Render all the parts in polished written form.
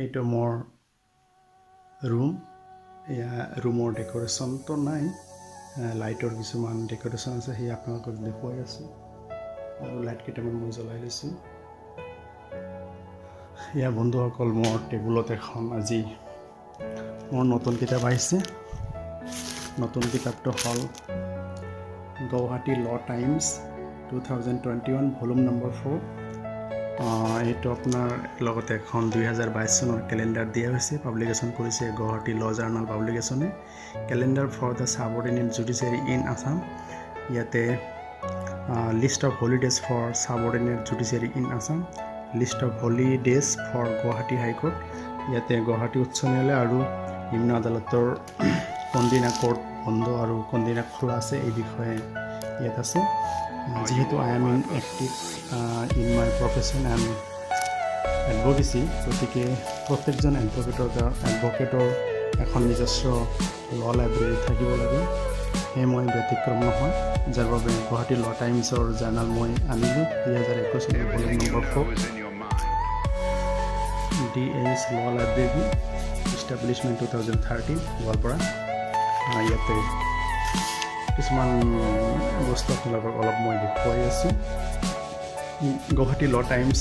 এইটো মোৰ ৰুম এয়া ৰুমৰ ডেকোৰেশ্যনটো নাই লাইটৰ কিছুমান ডেকোৰেশ্যন আছে সেই আপোনালোকক দেখুৱাই আছোঁ আৰু লাইট কেইটামান মই জ্বলাই লৈছোঁ এয়া বন্ধুসকল মোৰ টেবুলত এখন আজি মোৰ নতুন কিতাপ আহিছে নতুন কিতাপটো হ'ল Gauhati Law Times 2021 volume number 4 এইটো আপোনাৰ লগতে এখন 2022 চনৰ কেলেণ্ডাৰ দিয়া হৈছে পাব্লিকেশ্যন কৰিছে Gauhati Law Journal পাব্লিকেশ্যনে calendar for the subordinate judiciary in Assam ইয়াতে list of holidays for subordinate judiciary in Assam list of holidays for Guwahati high court ইয়াতে গুৱাহাটী উচ্চ ন্যায়ালয় আৰু নিম্ন আদালতৰ কোনদিনা কোৰ্ট বন্ধ আৰু কোনদিনা খোলা আছে এই বিষয়ে ইয়াত আছে যেহেতু I am in active in my profession and advocacy গতিকে প্ৰত্যেকজন এডভকেটৰ এখন নিজস্ব ল লাইব্ৰেৰী থাকিব লাগে সেয়ে মই ব্যতিক্ৰম নহয় যাৰ বাবে গুৱাহাটী ল টাইমছৰ জাৰ্নেল মই আনিলোঁ 2021 চনৰ ভলিউম নম্বৰ 4 DH ল লাইব্ৰেৰী ইষ্টাব্লিছমেণ্ট 2013 গোৱালপাৰা ইয়াতে কিছুমান বস্তু আপোনালোকক অলপ মই দেখুৱাই আছোঁ গুৱাহাটী ল টাইমছ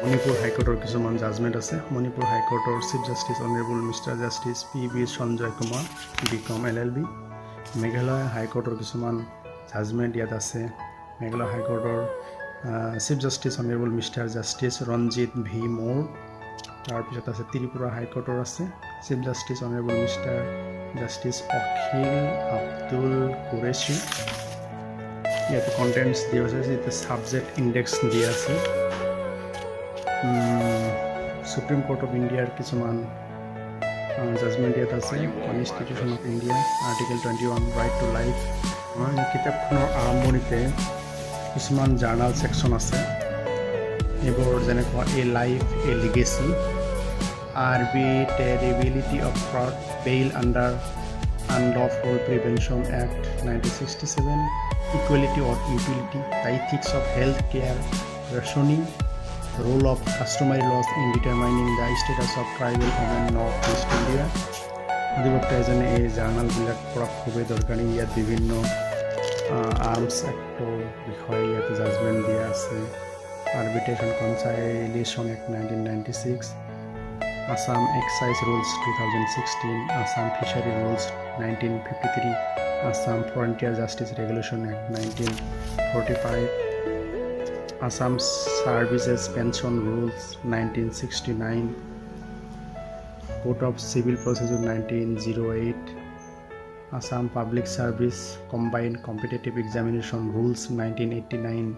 মণিপুৰ হাইকোৰ্টৰ কিছুমান জাজমেণ্ট আছে মণিপুৰ হাইকোৰ্টৰ chief justice honourable mister justice PB Sanjay Kumar BCom LLB Meghalaya হাইকোৰ্টৰ কিছুমান জাজমেণ্ট ইয়াত আছে মেঘালয় হাইকোৰ্টৰ chief justice honourable mister justice Ranjit V More তাৰপিছত আছে ত্ৰিপুৰা হাইকোৰ্টৰ আছে chief justice honourable mister justice Akhil Abdul Kureshi ইয়াতে কণ্টেণ্টছ দিয়া আছে ইয়াতে ছাবজেক্ট ইণ্ডেক্স দিয়া আছে সুপ্ৰিম কোৰ্ট অফ ইণ্ডিয়াৰ কিছুমান জাজমেণ্ট ইয়াত আছে constitution of India article 21 right to life কিতাপখনৰ আৰম্ভণিতে কিছুমান জাৰ্নেল ছেকশ্যন আছে এইবোৰ যেনেকুৱা a life a legacy arbitrability of fraud bail under unlawful prevention act 1967 equality of utility the ethics of health care reasoning role of customary laws in determining the status of tribal women north east India অধিবক্তা এজনে এই জাৰ্নেলবিলাক পঢ়া খুবেই দৰকাৰী ইয়াত বিভিন্ন arms actor বিষয়ে ইয়াত জাজমেণ্ট দিয়া আছে arbitration conciliation act 1996 Assam excise rules 2016 Assam fishery rules 1953 Assam frontier justice regulation act 1945 Assam Services Pension Rules 1969 Code of Civil Procedure 1908 Assam Public Service Combined Competitive Examination Rules 1989